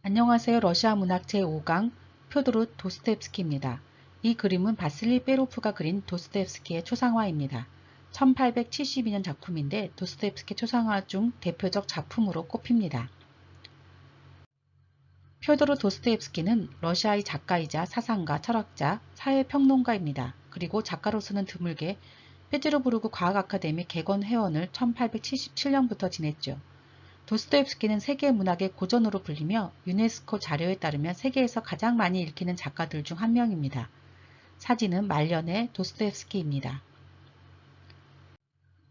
안녕하세요. 러시아 문학 제5강 표도르 도스토옙스키입니다. 이 그림은 바실리 베로프가 그린 도스토옙스키의 초상화입니다. 1872년 작품인데 도스토옙스키 초상화 중 대표적 작품으로 꼽힙니다. 표도르 도스토옙스키는 러시아의 작가이자 사상가, 철학자, 사회평론가입니다. 그리고 작가로서는 드물게 페테르부르크 과학 아카데미 개건 회원을 1877년부터 지냈죠. 도스토옙스키는 세계 문학의 고전으로 불리며 유네스코 자료에 따르면 세계에서 가장 많이 읽히는 작가들 중 한 명입니다. 사진은 말년의 도스토옙스키입니다.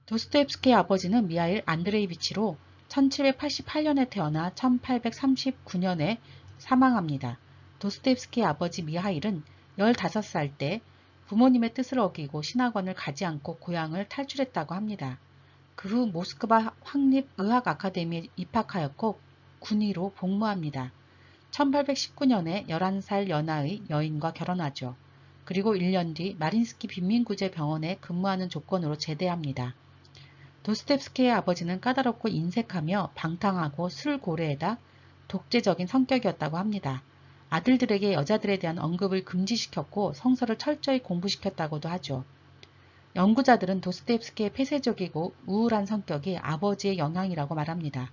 도스토옙스키의 아버지는 미하일 안드레이비치로 1788년에 태어나 1839년에 사망합니다. 도스토옙스키의 아버지 미하일은 15살 때 부모님의 뜻을 어기고 신학원을 가지 않고 고향을 탈출했다고 합니다. 그 후 모스크바 황립의학아카데미에 입학하였고 군의로 복무합니다. 1819년에 11살 연하의 여인과 결혼하죠. 그리고 1년 뒤 마린스키 빈민구제병원에 근무하는 조건으로 제대합니다. 도스토옙스키의 아버지는 까다롭고 인색하며 방탕하고 술고래에다 독재적인 성격이었다고 합니다. 아들들에게 여자들에 대한 언급을 금지시켰고 성서를 철저히 공부시켰다고도 하죠. 연구자들은 도스토옙스키의 폐쇄적이고 우울한 성격이 아버지의 영향이라고 말합니다.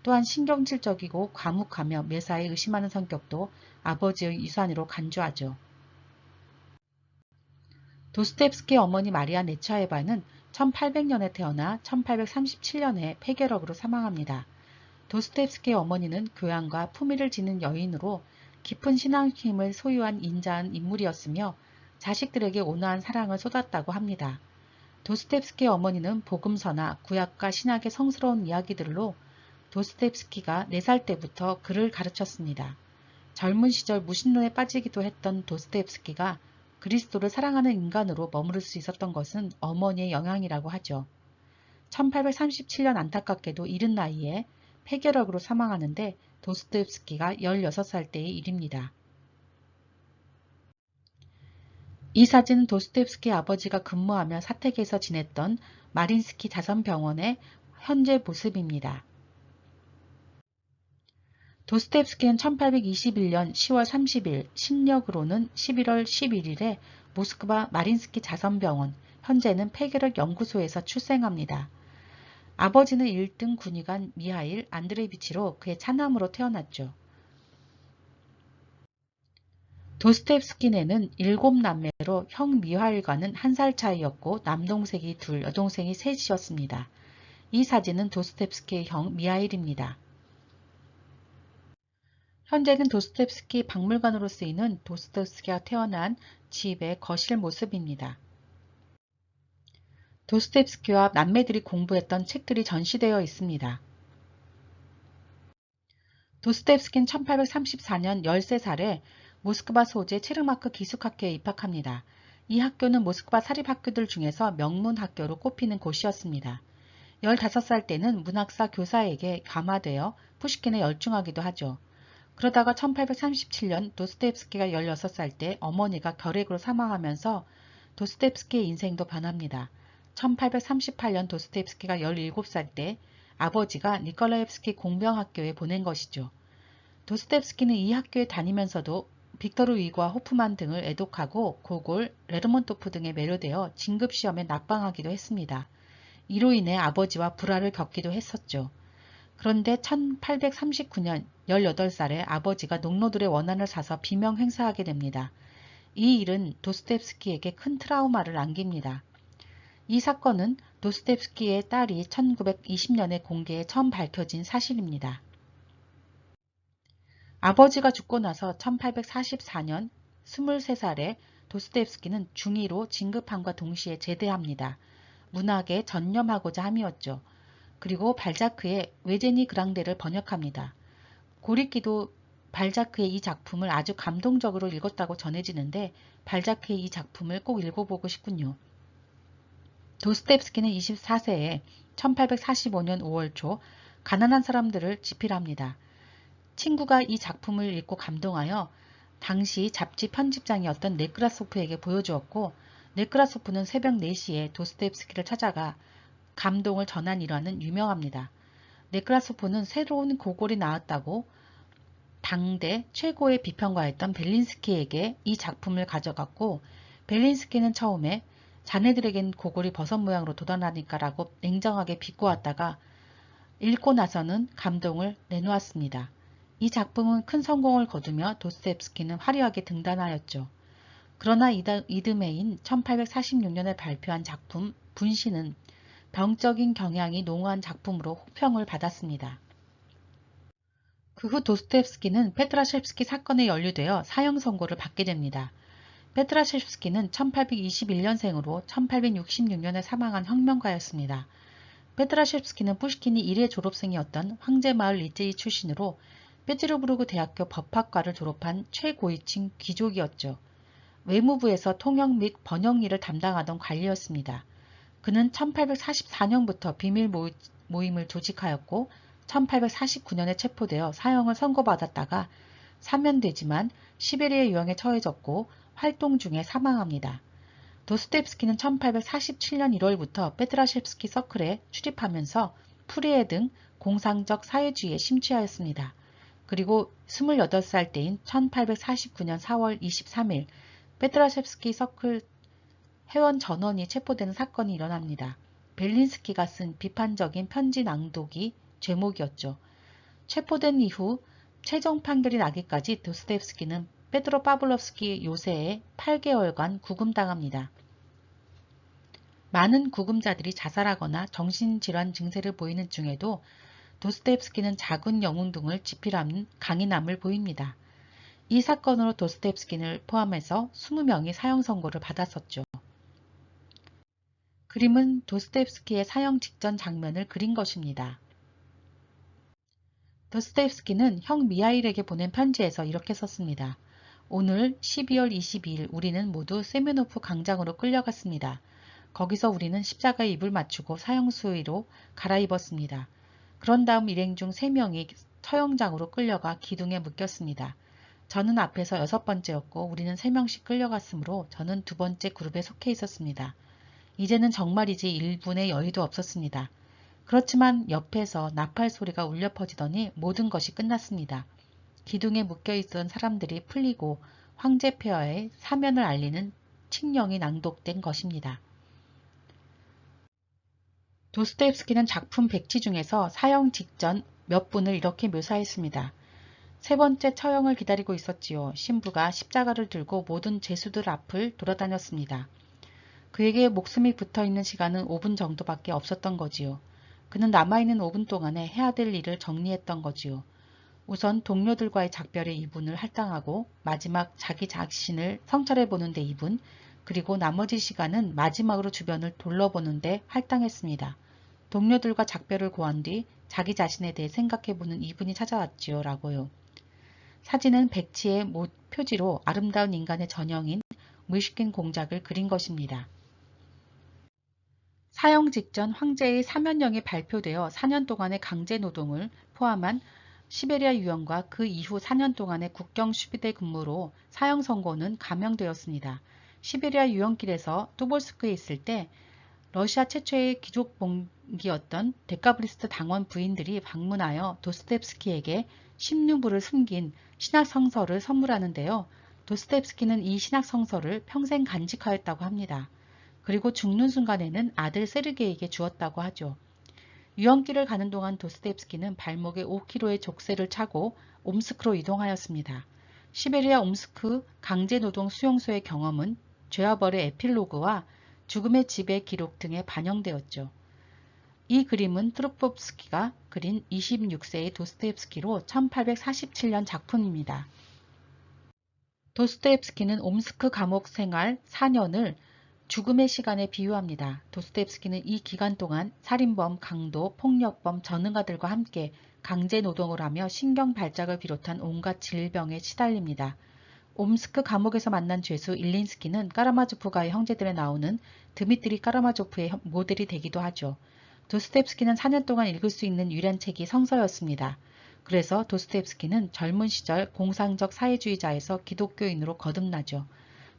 또한 신경질적이고 과묵하며 매사에 의심하는 성격도 아버지의 유산으로 간주하죠. 도스토옙스키의 어머니 마리아 네차에바는 1800년에 태어나 1837년에 폐결핵으로 사망합니다. 도스토옙스키의 어머니는 교양과 품위를 지닌 여인으로 깊은 신앙심을 소유한 인자한 인물이었으며 자식들에게 온화한 사랑을 쏟았다고 합니다. 도스토옙스키의 어머니는 복음서나 구약과 신약의 성스러운 이야기들로 도스토옙스키가 4살 때부터 글을 가르쳤습니다. 젊은 시절 무신론에 빠지기도 했던 도스토옙스키가 그리스도를 사랑하는 인간으로 머무를 수 있었던 것은 어머니의 영향이라고 하죠. 1837년 안타깝게도 이른 나이에 폐결핵으로 사망하는데 도스토옙스키가 16살 때의 일입니다. 이 사진은 도스토옙스키의 아버지가 근무하며 사택에서 지냈던 마린스키 자선병원의 현재 모습입니다. 도스토옙스키는 1821년 10월 30일, 신력으로는 11월 11일에 모스크바 마린스키 자선병원, 현재는 폐결핵 연구소에서 출생합니다. 아버지는 1등 군의관 미하일 안드레비치로 그의 차남으로 태어났죠. 도스토옙스키네는 7남매로 형 미하일과는 1살 차이였고 남동생이 2, 여동생이 3이었습니다. 이 사진은 도스토옙스키의 형 미하일입니다. 현재는 도스토옙스키 박물관으로 쓰이는 도스토옙스키가 태어난 집의 거실 모습입니다. 도스토옙스키와 남매들이 공부했던 책들이 전시되어 있습니다. 도스토옙스키는 1834년 13살에 모스크바 소재 체르마크 기숙학교에 입학합니다. 이 학교는 모스크바 사립학교들 중에서 명문학교로 꼽히는 곳이었습니다. 15살 때는 문학사 교사에게 감화되어 푸시킨에 열중하기도 하죠. 그러다가 1837년 도스토옙스키가 16살 때 어머니가 결핵으로 사망하면서 도스토옙스키의 인생도 변합니다. 1838년 도스토옙스키가 17살 때 아버지가 니콜라옙스키 공병학교에 보낸 것이죠. 도스토옙스키는 이 학교에 다니면서도 빅토르 위고와 호프만 등을 애독하고 고골, 레르몬토프 등에 매료되어 진급시험에 낙방하기도 했습니다. 이로 인해 아버지와 불화를 겪기도 했었죠. 그런데 1839년 18살에 아버지가 농노들의 원한을 사서 비명 행사하게 됩니다. 이 일은 도스토옙스키에게 큰 트라우마를 안깁니다. 이 사건은 도스토옙스키의 딸이 1920년에 공개에 처음 밝혀진 사실입니다. 아버지가 죽고 나서 1844년 23살에 도스토옙스키는 중2로 진급함과 동시에 제대합니다. 문학에 전념하고자 함이었죠. 그리고 발자크의 외제니 그랑데를 번역합니다. 고리끼도 발자크의 이 작품을 아주 감동적으로 읽었다고 전해지는데 발자크의 이 작품을 꼭 읽어보고 싶군요. 도스토옙스키는 24세에 1845년 5월 초 가난한 사람들을 집필합니다. 친구가 이 작품을 읽고 감동하여 당시 잡지 편집장이었던 네크라소프에게 보여주었고 네크라소프는 새벽 4시에 도스토옙스키를 찾아가 감동을 전한 일화는 유명합니다. 네크라소프는 새로운 고골이 나왔다고 당대 최고의 비평가였던 벨린스키에게 이 작품을 가져갔고 벨린스키는 처음에 자네들에겐 고골이 버섯 모양으로 돋아나니까 라고 냉정하게 비꼬았다가 읽고 나서는 감동을 내놓았습니다. 이 작품은 큰 성공을 거두며 도스토옙스키는 화려하게 등단하였죠. 그러나 이듬해인 1846년에 발표한 작품 분신은 병적인 경향이 농후한 작품으로 혹평을 받았습니다. 그 후 도스토옙스키는 페트라셰프스키 사건에 연루되어 사형 선고를 받게 됩니다. 페트라셰프스키는 1821년생으로 1866년에 사망한 혁명가였습니다. 페트라셰프스키는 푸시킨이 1회 졸업생이었던 황제마을 리제이 출신으로 페테르부르크 대학교 법학과를 졸업한 최고위층 귀족이었죠. 외무부에서 통역 및 번역 일을 담당하던 관리였습니다. 그는 1844년부터 비밀 모임을 조직하였고 1849년에 체포되어 사형을 선고받았다가 사면되지만 시베리아 유형에 처해졌고 활동 중에 사망합니다. 도스토옙스키는 1847년 1월부터 페트라셰프스키 서클에 출입하면서 프리에 등 공상적 사회주의에 심취하였습니다. 그리고 28살 때인 1849년 4월 23일 페트라셰프스키 서클 회원 전원이 체포되는 사건이 일어납니다. 벨린스키가 쓴 비판적인 편지 낭독이 제목이었죠. 체포된 이후 최종 판결이 나기까지 도스토옙스키는 페드로 파블로프스키 요새에 8개월간 구금당합니다. 많은 구금자들이 자살하거나 정신질환 증세를 보이는 중에도 도스토옙스키는 작은 영웅 등을 집필하는 강인함을 보입니다. 이 사건으로 도스토옙스키를 포함해서 20명이 사형 선고를 받았었죠. 그림은 도스토옙스키의 사형 직전 장면을 그린 것입니다. 도스토옙스키는 형 미하일에게 보낸 편지에서 이렇게 썼습니다. 오늘 12월 22일 우리는 모두 세메노프 광장으로 끌려갔습니다. 거기서 우리는 십자가에 입을 맞추고 사형수의로 갈아입었습니다. 그런 다음 일행 중 3명이 처형장으로 끌려가 기둥에 묶였습니다. 저는 앞에서 6번째였고 우리는 3명씩 끌려갔으므로 저는 2번째 그룹에 속해 있었습니다. 이제는 정말이지 1분의 여유도 없었습니다. 그렇지만 옆에서 나팔 소리가 울려 퍼지더니 모든 것이 끝났습니다. 기둥에 묶여있던 사람들이 풀리고 황제 폐하의 사면을 알리는 칙령이 낭독된 것입니다. 도스토옙스키는 작품 백지 중에서 사형 직전 몇 분을 이렇게 묘사했습니다. 3번째 처형을 기다리고 있었지요. 신부가 십자가를 들고 모든 죄수들 앞을 돌아다녔습니다. 그에게 목숨이 붙어있는 시간은 5분 정도밖에 없었던 거지요. 그는 남아있는 5분 동안에 해야 될 일을 정리했던 거지요. 우선 동료들과의 작별에 2분을 할당하고 마지막 자기 자신을 성찰해보는 데 2분, 그리고 나머지 시간은 마지막으로 주변을 둘러보는 데 할당했습니다. 동료들과 작별을 고한 뒤 자기 자신에 대해 생각해보는 2분이 찾아왔지요. 라고요. 사진은 백치의 표지로 아름다운 인간의 전형인 무의식인 공작을 그린 것입니다. 사형 직전 황제의 사면령이 발표되어 4년 동안의 강제노동을 포함한 시베리아 유형과 그 이후 4년 동안의 국경 수비대 근무로 사형 선고는 감형되었습니다. 시베리아 유형길에서 토볼스크에 있을 때 러시아 최초의 귀족봉기였던 데카브리스트 당원 부인들이 방문하여 도스토옙스키에게 십류불을 숨긴 신학성서를 선물하는데요. 도스토옙스키는 이 신학성서를 평생 간직하였다고 합니다. 그리고 죽는 순간에는 아들 세르게이에게 주었다고 하죠. 유형길을 가는 동안 도스토옙스키는 발목에 5kg의 족쇄를 차고 옴스크로 이동하였습니다. 시베리아 옴스크 강제노동 수용소의 경험은 죄와 벌의 에필로그와 죽음의 집의 기록 등에 반영되었죠. 이 그림은 트루pov스키가 그린 26세의 도스토옙스키로 1847년 작품입니다. 도스토옙스키는 옴스크 감옥 생활 4년을 죽음의 시간에 비유합니다. 도스토옙스키는 이 기간 동안 살인범, 강도, 폭력범, 전능가들과 함께 강제노동을 하며 신경 발작을 비롯한 온갖 질병에 시달립니다. 옴스크 감옥에서 만난 죄수 일린스키는 까라마조프가의 형제들에 나오는 드미트리 까라마조프의 모델이 되기도 하죠. 도스토옙스키는 4년 동안 읽을 수 있는 유일한 책이 성서였습니다. 그래서 도스토옙스키는 젊은 시절 공상적 사회주의자에서 기독교인으로 거듭나죠.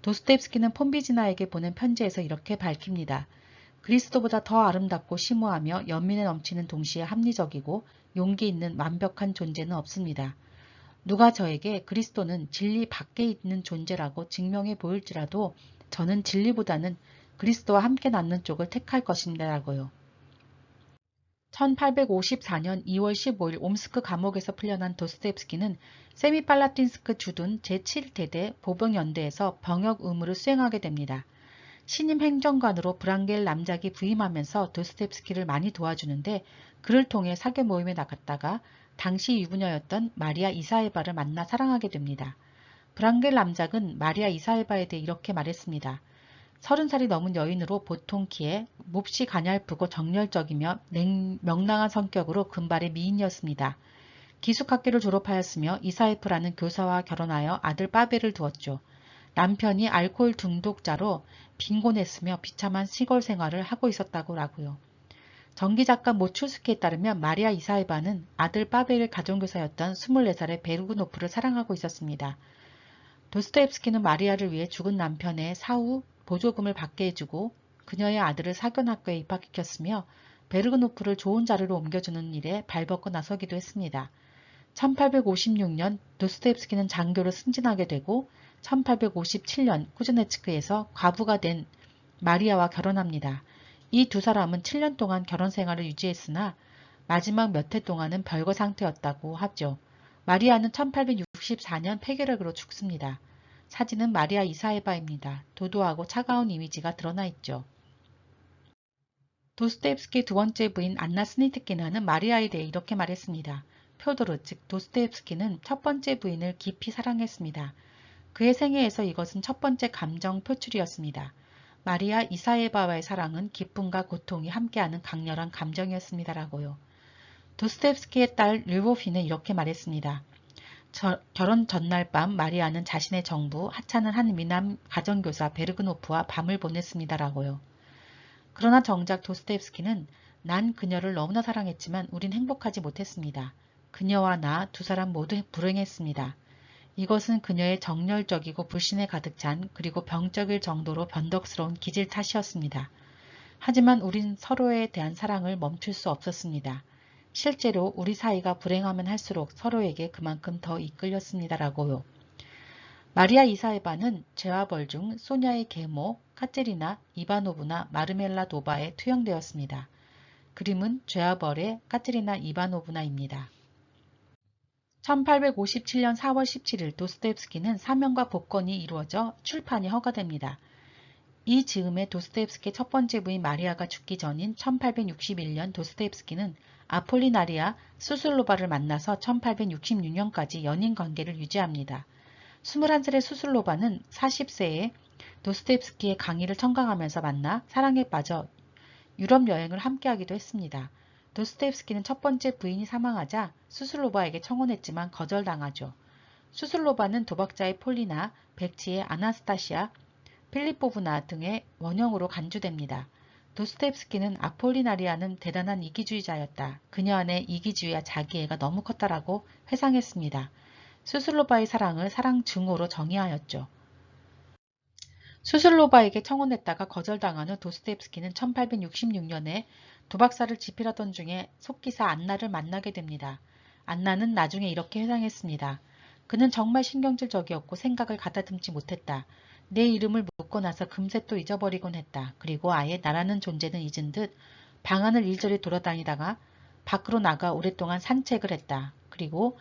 도스토옙스키는 폼비지나에게 보낸 편지에서 이렇게 밝힙니다. 그리스도보다 더 아름답고 심오하며 연민에 넘치는 동시에 합리적이고 용기 있는 완벽한 존재는 없습니다. 누가 저에게 그리스도는 진리 밖에 있는 존재라고 증명해 보일지라도 저는 진리보다는 그리스도와 함께 낫는 쪽을 택할 것입니다라고요. 1854년 2월 15일 옴스크 감옥에서 풀려난 도스토옙스키는 세미팔라틴스크 주둔 제7대대 보병연대에서 병역 의무를 수행하게 됩니다. 신임 행정관으로 브랑겔 남작이 부임하면서 도스토옙스키를 많이 도와주는데 그를 통해 사교 모임에 나갔다가 당시 유부녀였던 마리아 이사에바를 만나 사랑하게 됩니다. 브랑겔 남작은 마리아 이사에바에 대해 이렇게 말했습니다. 30살이 넘은 여인으로 보통 키에 몹시 가냘프고 정열적이며 명랑한 성격으로 금발의 미인이었습니다. 기숙학교를 졸업하였으며 이사에프라는 교사와 결혼하여 아들 빠베를 두었죠. 남편이 알코올 중독자로 빈곤했으며 비참한 시골 생활을 하고 있었다고 하고요. 전기작가 모출스키에 따르면 마리아 이사에바는 아들 빠베의 가정교사였던 24살의 베르그노프를 사랑하고 있었습니다. 도스토옙스키는 마리아를 위해 죽은 남편의 사후 보조금을 받게 해주고 그녀의 아들을 사견학교에 입학시켰으며 베르그노프를 좋은 자리로 옮겨주는 일에 발벗고 나서기도 했습니다. 1856년 도스토옙스키는 장교로 승진하게 되고 1857년 쿠즈네츠크에서 과부가 된 마리아와 결혼합니다. 이 두 사람은 7년 동안 결혼 생활을 유지했으나 마지막 몇 해 동안은 별거 상태였다고 하죠. 마리아는 1864년 폐결핵으로 죽습니다. 사진은 마리아 이사에바입니다. 도도하고 차가운 이미지가 드러나 있죠. 도스토옙스키의 두 번째 부인 안나 스니트키나는 마리아에 대해 이렇게 말했습니다. 표도르, 즉 도스토옙스키는 첫 번째 부인을 깊이 사랑했습니다. 그의 생애에서 이것은 첫 번째 감정 표출이었습니다. 마리아 이사에바와의 사랑은 기쁨과 고통이 함께하는 강렬한 감정이었습니다라고요. 도스토옙스키의 딸 르보피는 이렇게 말했습니다. 결혼 전날 밤 마리아는 자신의 정부, 하찮은 한 미남 가정교사 베르그노프와 밤을 보냈습니다라고요. 그러나 정작 도스토옙스키는 난 그녀를 너무나 사랑했지만 우린 행복하지 못했습니다. 그녀와 나 두 사람 모두 불행했습니다. 이것은 그녀의 정열적이고 불신에 가득 찬 그리고 병적일 정도로 변덕스러운 기질 탓이었습니다. 하지만 우린 서로에 대한 사랑을 멈출 수 없었습니다. 실제로 우리 사이가 불행하면 할수록 서로에게 그만큼 더 이끌렸습니다라고요. 마리아 이사에바는 죄와 벌 중 소냐의 계모 카테리나 이바노브나 마르멜라도바에 투영되었습니다. 그림은 죄와 벌의 카테리나 이바노브나입니다. 1857년 4월 17일 도스토옙스키는 사명과 복권이 이루어져 출판이 허가됩니다. 이 즈음에 도스토옙스키의 첫 번째 부인 마리아가 죽기 전인 1861년 도스토옙스키는 아폴리나리아 수슬로바를 만나서 1866년까지 연인 관계를 유지합니다. 21살의 수슬로바는 40세에 도스토옙스키의 강의를 청강하면서 만나 사랑에 빠져 유럽 여행을 함께하기도 했습니다. 도스토옙스키는 첫 번째 부인이 사망하자 수슬로바에게 청혼했지만 거절당하죠. 수슬로바는 도박자의 폴리나, 백치의 아나스타시아, 필리포브나 등의 원형으로 간주됩니다. 도스토옙스키는 아폴리나리아는 대단한 이기주의자였다. 그녀 안에 이기주의와 자기애가 너무 컸다라고 회상했습니다. 수슬로바의 사랑을 사랑 증오로 정의하였죠. 수슬로바에게 청혼했다가 거절당한 후 도스토옙스키는 1866년에 도박사를 집필하던 중에 속기사 안나를 만나게 됩니다. 안나는 나중에 이렇게 회상했습니다. 그는 정말 신경질적이었고 생각을 가다듬지 못했다. 내 이름을 묻고 나서 금세 또 잊어버리곤 했다. 그리고 아예 나라는 존재는 잊은 듯 방 안을 일절히 돌아다니다가 밖으로 나가 오랫동안 산책을 했다. 그리고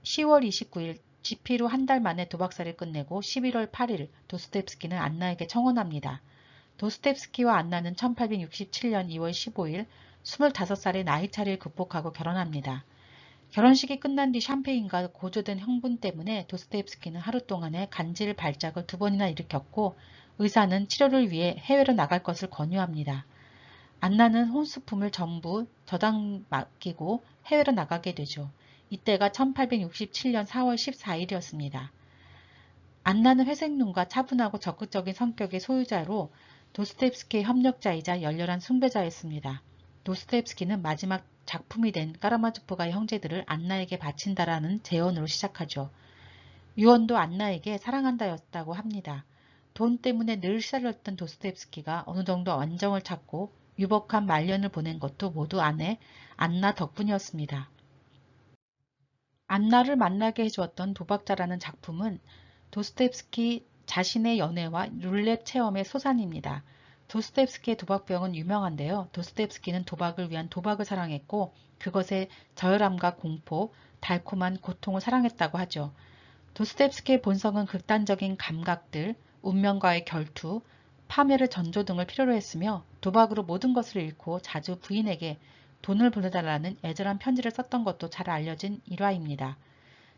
10월 29일 집필 후 한 달 만에 도박사를 끝내고 11월 8일 도스토옙스키는 안나에게 청혼합니다. 도스토옙스키와 안나는 1867년 2월 15일 25살의 나이 차를 극복하고 결혼합니다. 결혼식이 끝난 뒤 샴페인과 고조된 흥분 때문에 도스토옙스키는 하루 동안에 간질 발작을 2번이나 일으켰고 의사는 치료를 위해 해외로 나갈 것을 권유합니다. 안나는 혼수품을 전부 저당 맡기고 해외로 나가게 되죠. 이때가 1867년 4월 14일이었습니다. 안나는 회색 눈과 차분하고 적극적인 성격의 소유자로 도스토옙스키의 협력자이자 열렬한 숭배자였습니다. 도스토옙스키는 마지막 작품이 된 까라마조프가의 형제들을 안나에게 바친다라는 제언으로 시작하죠. 유언도 안나에게 사랑한다였다고 합니다. 돈 때문에 늘 시달렸던 도스토옙스키가 어느 정도 안정을 찾고 유복한 말년을 보낸 것도 모두 아내 안나 덕분이었습니다. 안나를 만나게 해주었던 도박자라는 작품은 도스토옙스키 자신의 연애와 룰렛 체험의 소산입니다. 도스토옙스키의 도박병은 유명한데요. 도스토옙스키는 도박을 위한 도박을 사랑했고 그것의 저열함과 공포, 달콤한 고통을 사랑했다고 하죠. 도스토옙스키의 본성은 극단적인 감각들, 운명과의 결투, 파멸의 전조 등을 필요로 했으며 도박으로 모든 것을 잃고 자주 부인에게 돈을 보내달라는 애절한 편지를 썼던 것도 잘 알려진 일화입니다.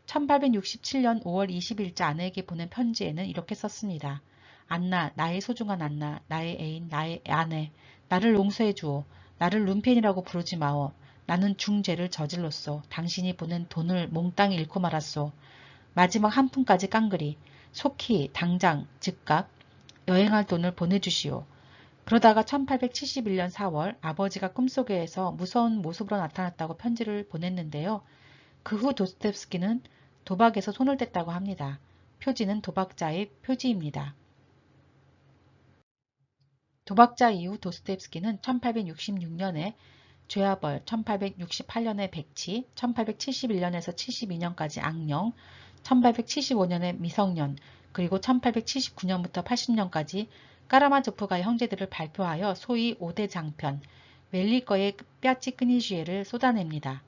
1867년 5월 20일자 아내에게 보낸 편지에는 이렇게 썼습니다. 안나, 나의 소중한 안나, 나의 애인, 나의 아내, 나를 용서해 주오. 나를 룸펜이라고 부르지 마오. 나는 중죄를 저질렀소. 당신이 보낸 돈을 몽땅 잃고 말았소. 마지막 한 푼까지 깡그리. 속히, 당장, 즉각 여행할 돈을 보내주시오. 그러다가 1871년 4월 아버지가 꿈속에서 무서운 모습으로 나타났다고 편지를 보냈는데요. 그 후 도스토옙스키는 도박에서 손을 뗐다고 합니다. 표지는 도박자의 표지입니다. 도박자 이후 도스토옙스키는 1866년에 죄와벌, 1868년에 백치, 1871년에서 72년까지 악령, 1875년에 미성년, 그리고 1879년부터 80년까지 까라마조프가의 형제들을 발표하여 소위 5대 장편, 웰리거의 뼈찌 끄니쉬에를 쏟아냅니다.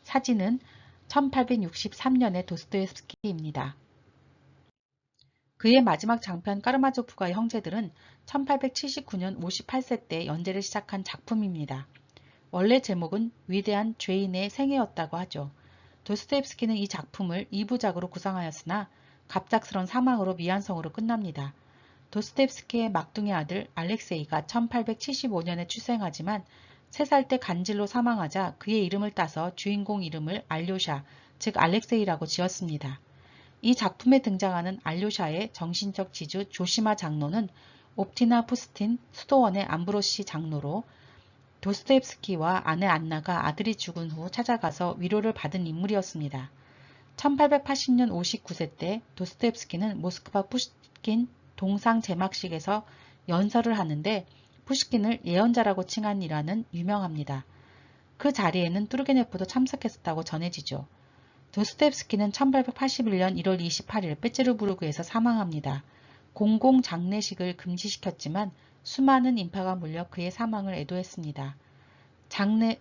사진은 1863년의 도스토옙스키입니다. 그의 마지막 장편 까라마조프가의 형제들은 1879년 58세 때 연재를 시작한 작품입니다. 원래 제목은 위대한 죄인의 생애였다고 하죠. 도스토옙스키는 이 작품을 2부작으로 구상하였으나 갑작스런 사망으로 미완성으로 끝납니다. 도스토옙스키의 막둥이 아들 알렉세이가 1875년에 출생하지만 3살 때 간질로 사망하자 그의 이름을 따서 주인공 이름을 알료샤, 즉 알렉세이라고 지었습니다. 이 작품에 등장하는 알료샤의 정신적 지주 조시마 장로는 옵티나 푸스틴 수도원의 암브로시 장로로 도스토옙스키와 아내 안나가 아들이 죽은 후 찾아가서 위로를 받은 인물이었습니다. 1880년 59세 때 도스토옙스키는 모스크바 푸시킨 동상 제막식에서 연설을 하는데 푸시킨을 예언자라고 칭한 일화는 유명합니다. 그 자리에는 뚜르게네프도 참석했었다고 전해지죠. 도스토옙스키는 1881년 1월 28일 페테르부르크에서 사망합니다. 공공 장례식을 금지시켰지만 수많은 인파가 몰려 그의 사망을 애도했습니다.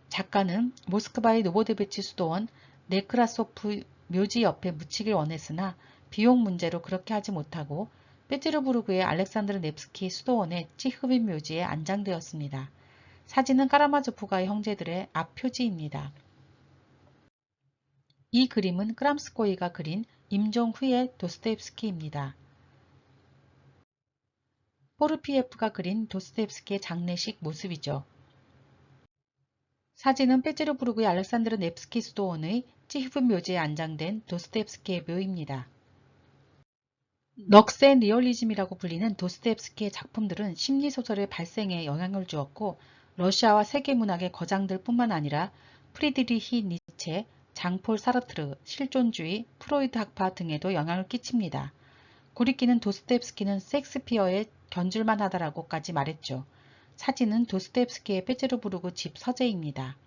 작가는 모스크바의 노보데베치 수도원 네크라소프 묘지 옆에 묻히길 원했으나 비용 문제로 그렇게 하지 못하고 페테르부르크의 알렉산드르 넵스키 수도원의 찌흐빈 묘지에 안장되었습니다. 사진은 까라마조프가의 형제들의 앞 표지입니다. 이 그림은 크람스코이가 그린 임종 후의 도스토옙스키입니다. 포르피예프가 그린 도스토옙스키의 장례식 모습이죠. 사진은 페테르부르크의 알렉산드르 넵스키 수도원의 찌흐빈 묘지에 안장된 도스토옙스키의 묘입니다. 넋의 리얼리즘이라고 불리는 도스토옙스키의 작품들은 심리소설의 발생에 영향을 주었고 러시아와 세계문학의 거장들 뿐만 아니라 프리드리히 니체, 장폴 사르트르, 실존주의, 프로이드 학파 등에도 영향을 끼칩니다. 고리키는 도스토옙스키는 셰익스피어에 견줄만 하다라고까지 말했죠. 사진은 도스토옙스키의 페테르부르크 집 서재입니다.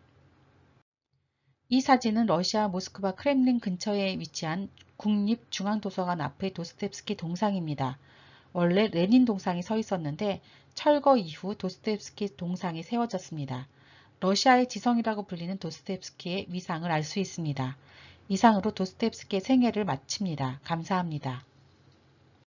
이 사진은 러시아 모스크바 크렘린 근처에 위치한 국립중앙도서관 앞의 도스토옙스키 동상입니다. 원래 레닌 동상이 서 있었는데 철거 이후 도스토옙스키 동상이 세워졌습니다. 러시아의 지성이라고 불리는 도스토옙스키의 위상을 알 수 있습니다. 이상으로 도스토옙스키의 생애를 마칩니다. 감사합니다.